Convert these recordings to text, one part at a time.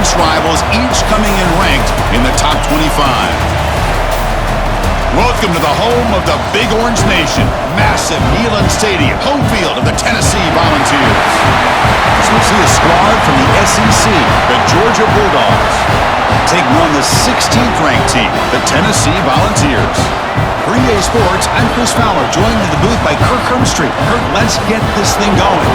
conference rivals, each coming in ranked in the top 25. Welcome to the home of the Big Orange Nation. Massive Neyland Stadium, home field of the Tennessee Volunteers. So we see a squad from the SEC, the Georgia Bulldogs, taking on the 16th ranked team, the Tennessee Volunteers. For EA Sports, I'm Chris Fowler, joined in the booth by Kirk Hermstreet. Kirk, let's get this thing going.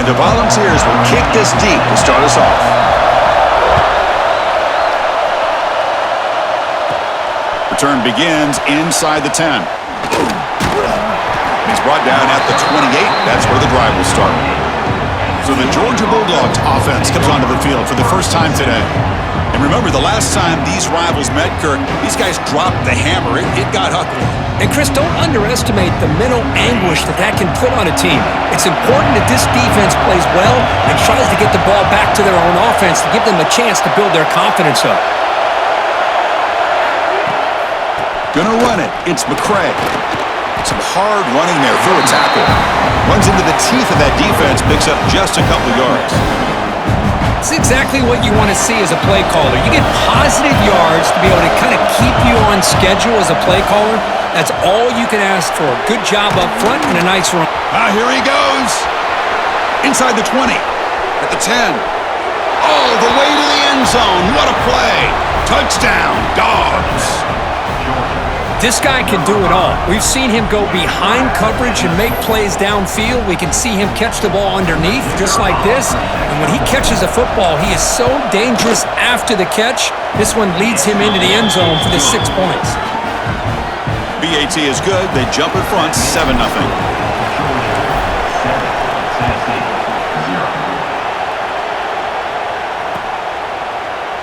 The Volunteers will kick this deep to start us off. Return begins inside the 10. He's brought down at the 28. That's where the drive will start. So the Georgia Bulldogs offense comes onto the field for the first time today. And remember, the last time these rivals met, Kirk, these guys dropped the hammer. It got ugly. And Chris, don't underestimate the mental anguish that can put on a team. It's important that this defense plays well and tries to get the ball back to their own offense to give them a chance to build their confidence up. Gonna run it. It's McCray. Some hard running there through a tackle. Runs into the teeth of that defense, picks up just a couple yards. It's exactly what you want to see as a play caller. You get positive yards to be able to kind of keep you on schedule as a play caller. That's all you can ask for. Good job up front and a nice run. Here he goes. Inside the 20. At the 10. All the way to the end zone. What a play. Touchdown, Dogs. This guy can do it all. We've seen him go behind coverage and make plays downfield. We can see him catch the ball underneath just like this. And when he catches a football, he is so dangerous after the catch. This one leads him into the end zone for the 6 points. BAT is good. They jump in front, 7-0.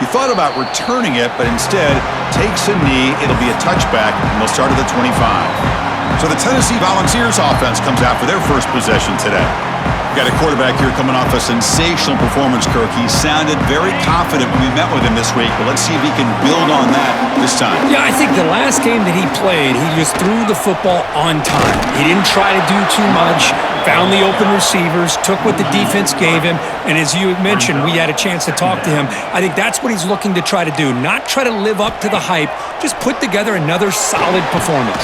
He thought about returning it, but instead takes a knee. It'll be a touchback, and they'll start at the 25. So the Tennessee Volunteers offense comes out for their first possession today. We've got a quarterback here coming off a sensational performance, Kirk. He sounded very confident when we met with him this week, but let's see if he can build on that this time. Yeah, I think the last game that he played, he just threw the football on time. He didn't try to do too much, found the open receivers, took what the defense gave him, and as you mentioned, we had a chance to talk to him. I think that's what he's looking to try to do, not try to live up to the hype, just put together another solid performance.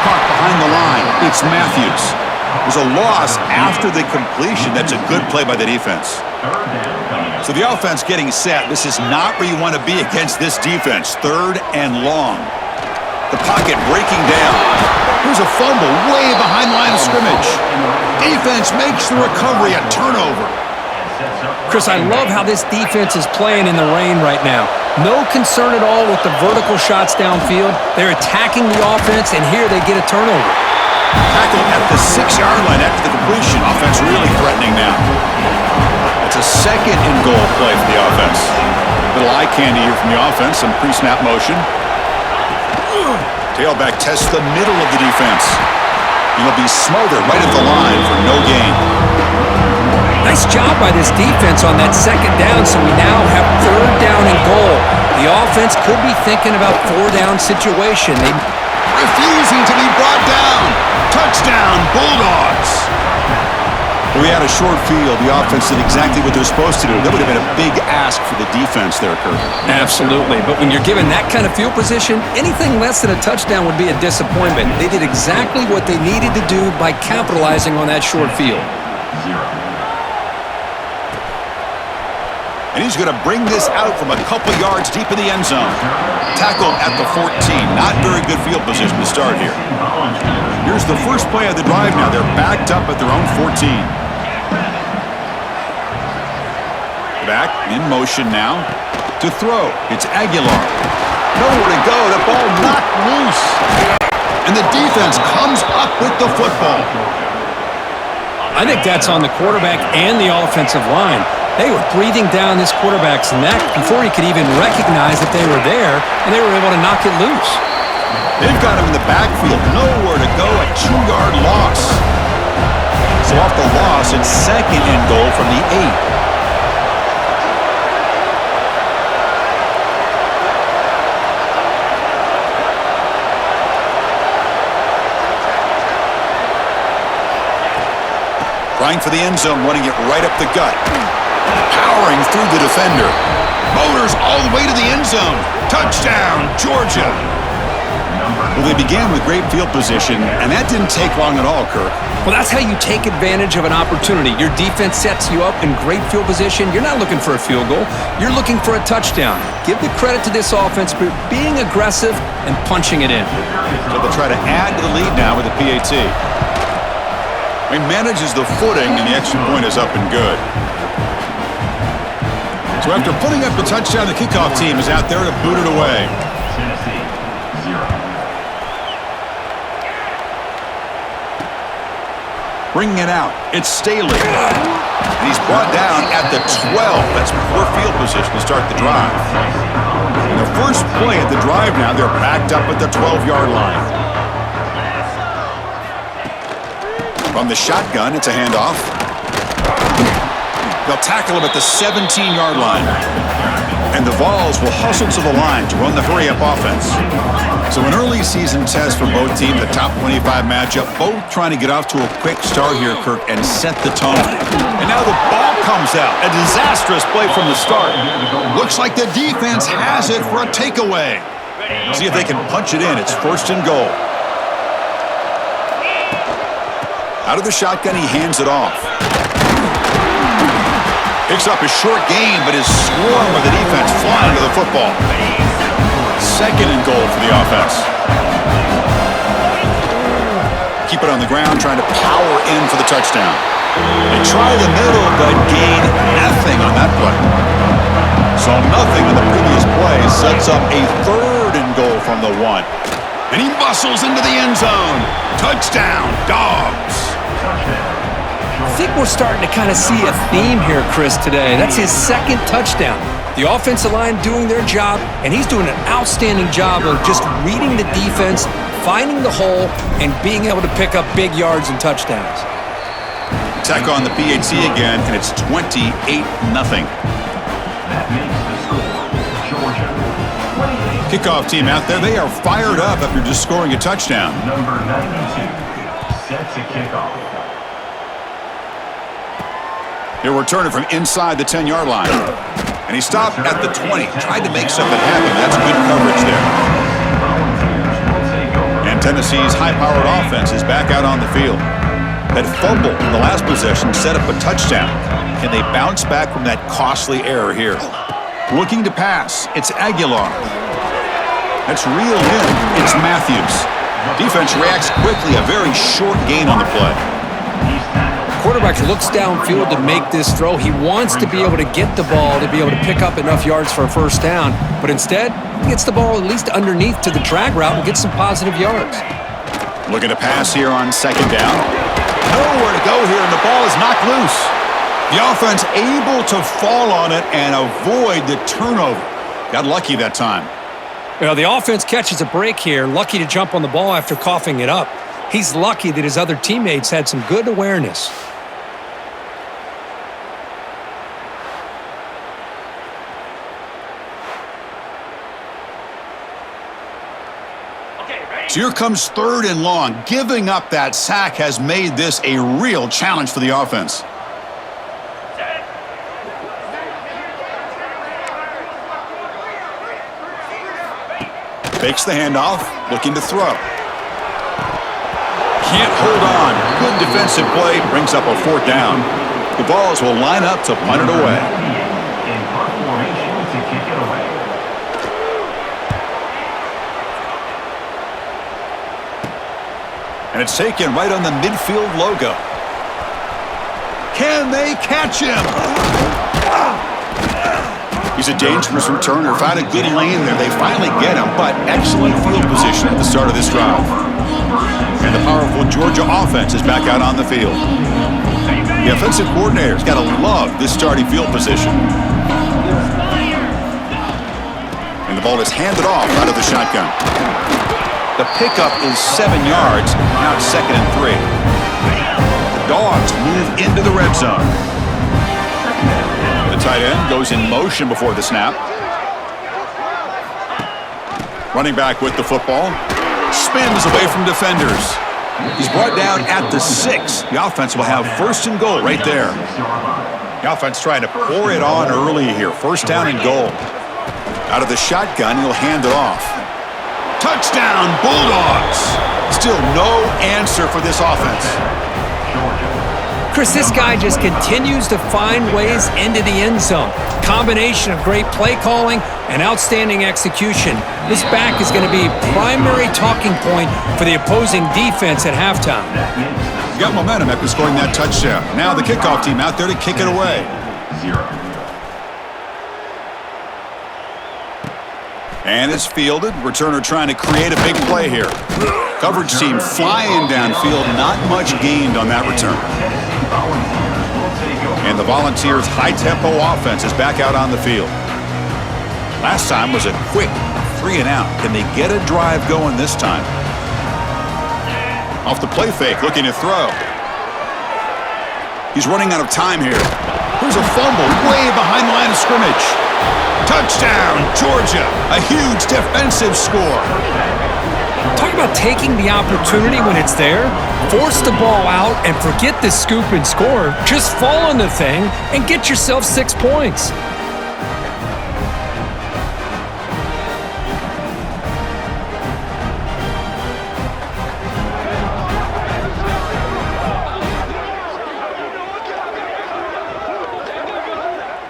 Caught behind the line. It's Matthews. There's a loss after the completion. That's a good play by the defense. So the offense getting set. This is not where you want to be against this defense. 3rd and long. The pocket breaking down. Here's a fumble way behind the line of scrimmage. Defense makes the recovery a turnover. Chris, I love how this defense is playing in the rain right now. No concern at all with the vertical shots downfield. They're attacking the offense, and here they get a turnover. Tackle at the 6-yard line after the completion. Offense really threatening now. It's a 2nd and goal play for the offense. Little eye candy here from the offense. Some pre-snap motion. Tailback tests the middle of the defense. He'll be smothered right at the line for no gain. Nice job by this defense on that 2nd down, so we now have 3rd down and goal. The offense could be thinking about 4-down situation. They refusing to be brought down. Touchdown, Bulldogs. We had a short field. The offense did exactly what they're supposed to do. That would have been a big ask for the defense there, Kirk. Absolutely. But when you're given that kind of field position, anything less than a touchdown would be a disappointment. They did exactly what they needed to do by capitalizing on that short field. And he's going to bring this out from a couple yards deep in the end zone. Tackled at the 14. Not very good field position to start here. Here's the first play of the drive now. They're backed up at their own 14. Back in motion now to throw. It's Aguilar. Nowhere to go. The ball knocked loose. And the defense comes up with the football. I think that's on the quarterback and the offensive line. They were breathing down this quarterback's neck before he could even recognize that they were there, and they were able to knock it loose. They've got him in the backfield. Nowhere to go. A 2-yard loss. So off the loss, it's second and goal from the 8. Trying for the end zone, running it right up the gut. Powering through the defender. Motors all the way to the end zone. Touchdown, Georgia. Well, they began with great field position, and that didn't take long at all, Kirk. Well, that's how you take advantage of an opportunity. Your defense sets you up in great field position. You're not looking for a field goal. You're looking for a touchdown. Give the credit to this offense for being aggressive and punching it in. So they'll try to add to the lead now with the PAT. He manages the footing, and the extra point is up and good. So after putting up the touchdown, the kickoff team is out there to boot it away. Tennessee, 0. Bringing it out, it's Staley. And he's brought down at the 12. That's poor field position to start the drive. And the first play at the drive now, they're backed up at the 12-yard line. From the shotgun, it's a handoff. They'll tackle him at the 17-yard line. And the Vols will hustle to the line to run the hurry-up offense. So an early season test for both teams, the top 25 matchup, both trying to get off to a quick start here, Kirk, and set the tone. And now the ball comes out. A disastrous play from the start. Looks like the defense has it for a takeaway. See if they can punch it in. It's first and goal. Out of the shotgun, he hands it off. Picks up a short gain, but is swarmed with the defense flying to the football. Second and goal for the offense. Keep it on the ground, trying to power in for the touchdown. They try the middle, but gain nothing on that play. So nothing on the previous play sets up a third and goal from the 1. And he muscles into the end zone. Touchdown, Dogs. I think we're starting to kind of see a theme here, Chris, today. That's his second touchdown. The offensive line doing their job, and he's doing an outstanding job of just reading the defense, finding the hole, and being able to pick up big yards and touchdowns. Attack on the PAT again, and it's 28-0. That makes the score Georgia 28. Kickoff team out there, they are fired up after just scoring a touchdown. Number 92 sets a kickoff. He'll return it from inside the 10-yard line. And he stopped at the 20. Tried to make something happen. That's good coverage there. And Tennessee's high-powered offense is back out on the field. That fumble in the last possession set up a touchdown. Can they bounce back from that costly error here? Looking to pass. It's Aguilar. That's reeled in. It's Matthews. Defense reacts quickly. A very short gain on the play. Quarterback looks downfield to make this throw. He wants to be able to get the ball to be able to pick up enough yards for a first down, but instead, he gets the ball at least underneath to the drag route and gets some positive yards. Looking to pass here on second down. Nowhere to go here, and the ball is knocked loose. The offense able to fall on it and avoid the turnover. Got lucky that time. Well, the offense catches a break here, lucky to jump on the ball after coughing it up. He's lucky that his other teammates had some good awareness. So here comes third and long. Giving up that sack has made this a real challenge for the offense. Fakes the handoff, looking to throw. Can't hold on. Good defensive play, brings up a fourth down. The Vols will line up to punt it away. In punt formation to kick it away. And it's taken right on the midfield logo. Can they catch him? He's a dangerous returner. Found a good lane there. They finally get him, but excellent field position at the start of this drive. And the powerful Georgia offense is back out on the field. The offensive coordinator's got to love this starting field position. And the ball is handed off out of the shotgun. The pickup is 7 yards. Now it's 2nd and 3. Dogs move into the red zone. The tight end goes in motion before the snap. Running back with the football. Spins away from defenders. He's brought down at the 6. The offense will have first and goal right there. The offense trying to pour it on early here. First down and goal. Out of the shotgun, he'll hand it off. Touchdown, Bulldogs! Still no answer for this offense. Chris, this guy just continues to find ways into the end zone. Combination of great play calling and outstanding execution. This back is going to be a primary talking point for the opposing defense at halftime. He's got momentum after scoring that touchdown. Now the kickoff team out there to kick it away. And it's fielded. Returner trying to create a big play here. Coverage team flying downfield. Not much gained on that return. And the Volunteers' high-tempo offense is back out on the field. Last time was a quick 3-and-out. Can they get a drive going this time? Off the play fake, looking to throw. He's running out of time here. Here's a fumble way behind the line of scrimmage. Touchdown, Georgia. A huge defensive score. Talk about taking the opportunity when it's there. Force the ball out and forget the scoop and score. Just fall on the thing and get yourself 6 points.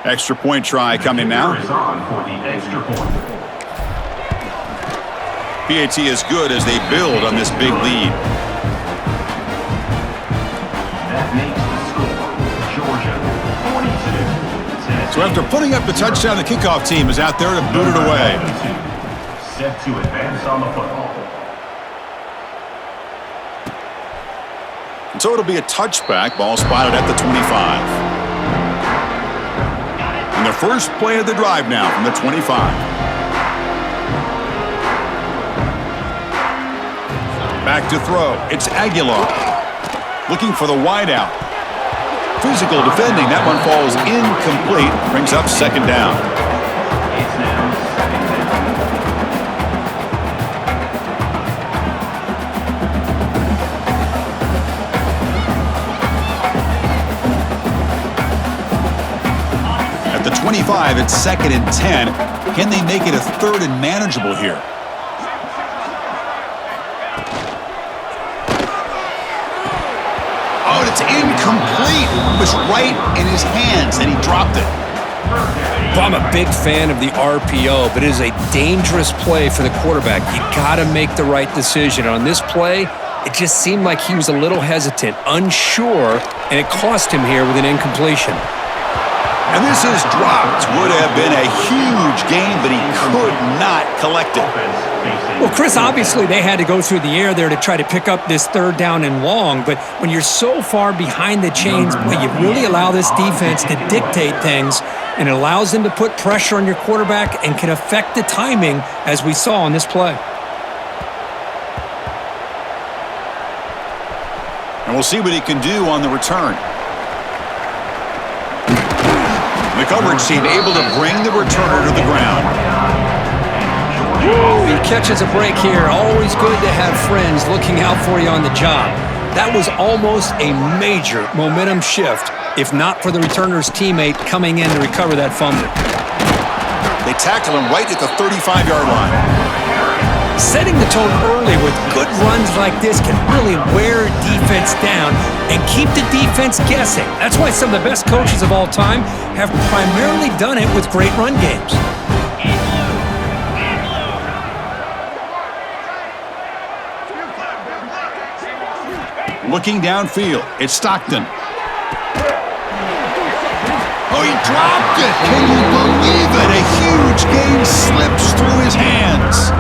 Extra point try coming now. PAT is good as they build on this big lead. So after putting up the touchdown, the kickoff team is out there to boot it away. Set to advance on the football. And so it'll be a touchback. Ball spotted at the 25. And the first play of the drive now from the 25. Back to throw. It's Aguilar. Looking for the wideout. Physical defending. That one falls incomplete. Brings up second down. It's now second down. At the 25, it's 2nd and 10. Can they make it a 3rd and manageable here? Oh, it's incomplete. It was right in his hands, and he dropped it. Well, I'm a big fan of the RPO, but it is a dangerous play for the quarterback. You got to make the right decision. On this play, it just seemed like he was a little hesitant, unsure, and it cost him here with an incompletion. And this is dropped. Would have been a huge gain, but he could not collect it. Well, Chris, obviously they had to go through the air there to try to pick up this 3rd down and long, but when you're so far behind the chains, boy, you really allow this defense to dictate things, and it allows them to put pressure on your quarterback and can affect the timing, as we saw on this play. And we'll see what he can do on the return. The coverage team able to bring the returner to the ground. He catches a break here. Always good to have friends looking out for you on the job. That was almost a major momentum shift, if not for the returner's teammate coming in to recover that fumble. They tackle him right at the 35-yard line. Setting the tone early with good runs like this can really wear defense down and keep the defense guessing. That's why some of the best coaches of all time have primarily done it with great run games. Looking downfield, it's Stockton. Oh, he dropped it! Can you believe it? A huge gain slips through his hands.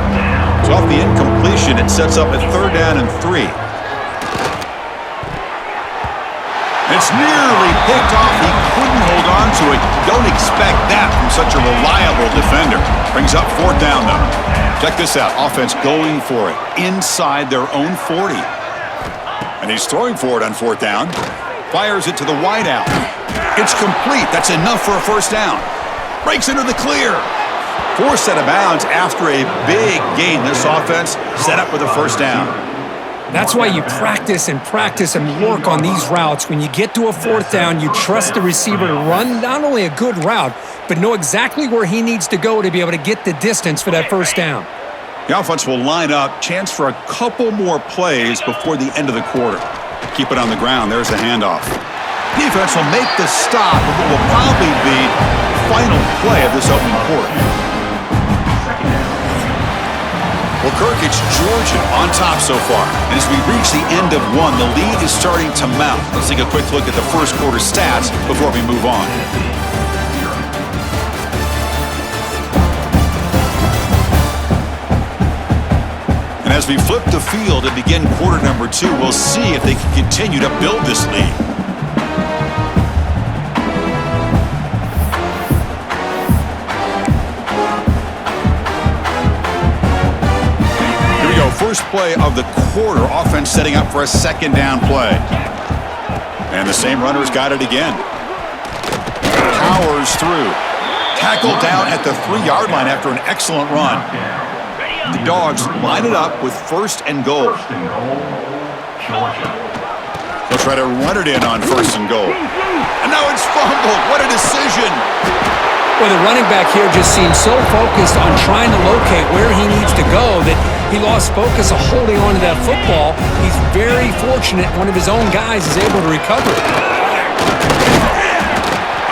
So off the incompletion, it sets up a 3rd down and 3. It's nearly picked off. He couldn't hold on to it. Don't expect that from such a reliable defender. Brings up 4th down, though. Check this out. Offense going for it inside their own 40. And he's throwing for it on 4th down. Fires it to the wideout. It's complete. That's enough for a first down. Breaks into the clear. Forced out of bounds after a big gain. This offense set up with a first down. That's why you practice and work on these routes. When you get to a fourth down, you trust the receiver to run not only a good route, but know exactly where he needs to go to be able to get the distance for that first down. The offense will line up. Chance for a couple more plays before the end of the quarter. Keep it on the ground. There's the handoff. Defense will make the stop of what will probably be the final play of this opening quarter. Well, Kirk, it's Georgia on top so far. And as we reach the end of one, the lead is starting to mount. Let's take a quick look at the first quarter stats before we move on. And as we flip the field and begin quarter number 2, we'll see if they can continue to build this lead. First play of the quarter, offense setting up for a second down play. And the same runner's got it again. Powers through. Tackled down at the 3-yard line after an excellent run. The Dogs line it up with first and goal. They'll try to run it in on first and goal. And now it's fumbled. What a decision. Well, the running back here just seems so focused on trying to locate where he needs to go that he lost focus of holding on to that football. He's very fortunate one of his own guys is able to recover it.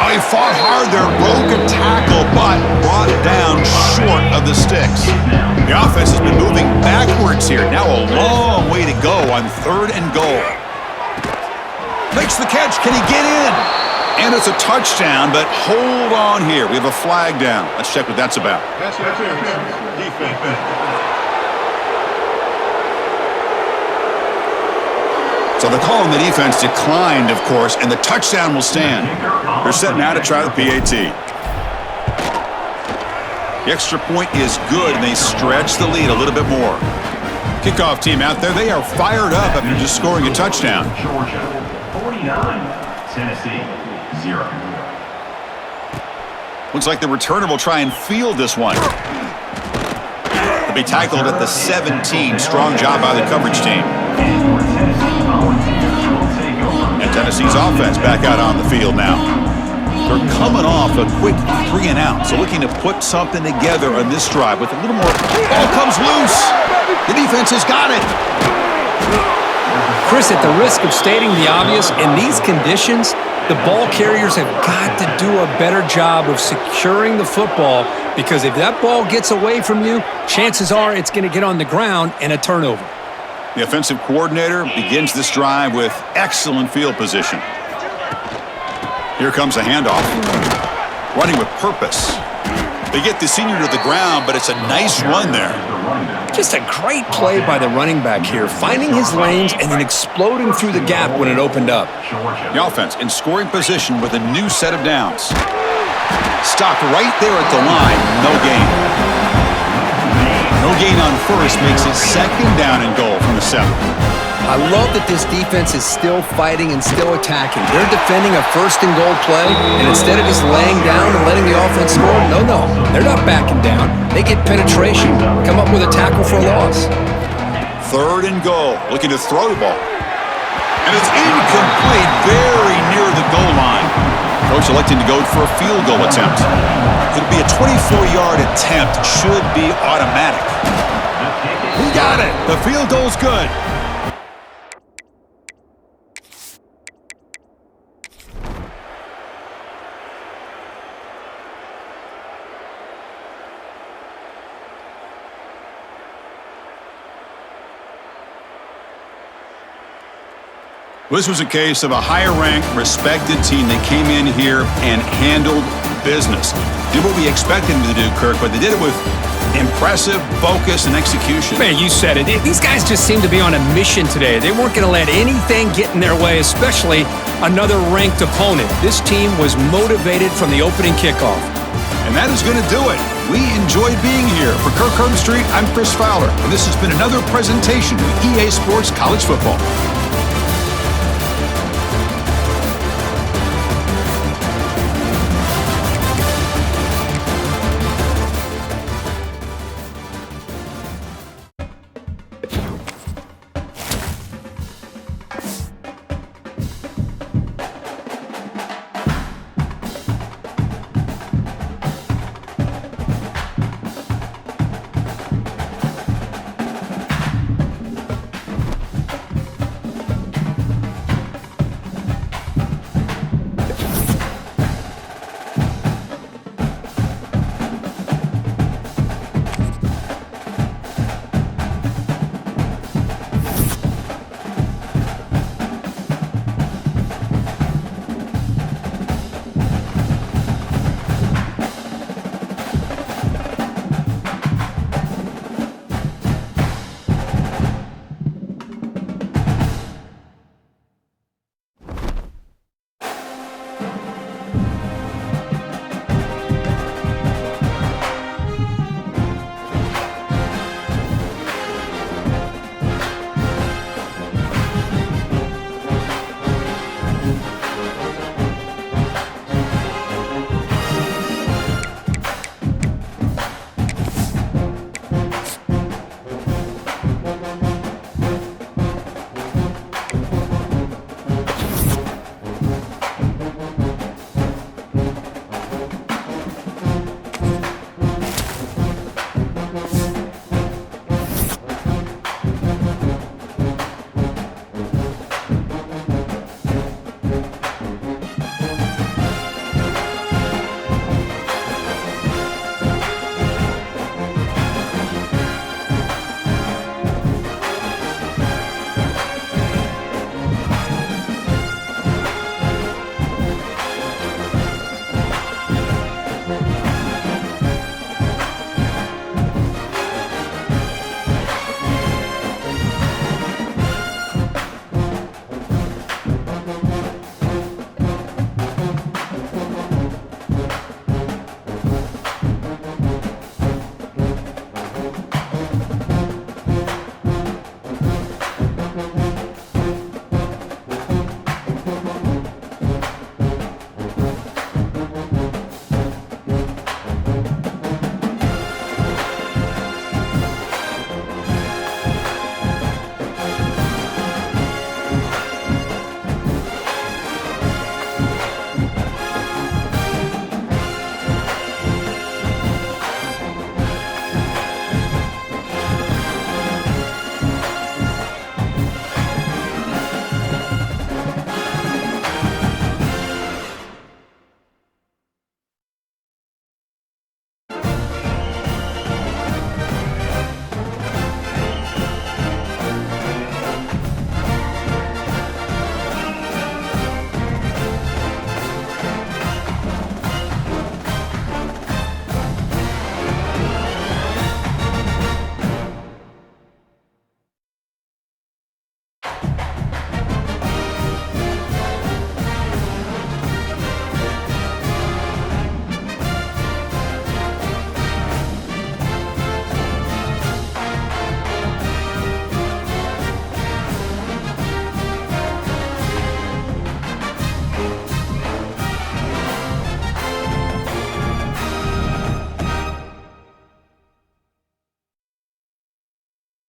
Oh, he fought hard there, broke a tackle, but brought down short of the sticks. The offense has been moving backwards here. Now a long way to go on third and goal. Makes the catch. Can he get in? And it's a touchdown, but hold on here. We have a flag down. Let's check what that's about. That's defense. So the call on the defense declined, of course, and the touchdown will stand. They're set now to try the PAT. The extra point is good, and they stretch the lead a little bit more. Kickoff team out there, they are fired up after just scoring a touchdown. Georgia, 49. Tennessee, 0. Looks like the returner will try and field this one. They'll be tackled at the 17. Strong job by the coverage team. And Tennessee's offense back out on the field now. They're coming off a quick 3 and out, so looking to put something together on this drive with a little more. Ball comes loose. The defense has got it. Chris, at the risk of stating the obvious, in these conditions, the ball carriers have got to do a better job of securing the football, because if that ball gets away from you, chances are it's going to get on the ground and a turnover. The offensive coordinator begins this drive with excellent field position. Here comes a handoff. Running with purpose. They get the senior to the ground, but it's a nice run there. Just a great play by the running back here, finding his lanes and then exploding through the gap when it opened up. The offense in scoring position with a new set of downs. Stopped right there at the line, no gain. No gain on first makes it second down and goal from the 7. I love that this defense is still fighting and still attacking. They're defending a first and goal play, and instead of just laying down and letting the offense score, no, they're not backing down. They get penetration, come up with a tackle for a loss. Third and goal, looking to throw the ball. And it's incomplete, very near the goal line. Coach electing to go for a field goal attempt. It'll be a 24-yard attempt, should be automatic. He got it. The field goal's good. This was a case of a higher-ranked, respected team that came in here and handled business. Did what we expected them to do, Kirk, but they did it with impressive focus and execution. Man, you said it. These guys just seem to be on a mission today. They weren't going to let anything get in their way, especially another ranked opponent. This team was motivated from the opening kickoff. And that is going to do it. We enjoyed being here. For Kirk Herbstreit, I'm Chris Fowler, and this has been another presentation of EA Sports College Football.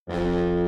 Georgia.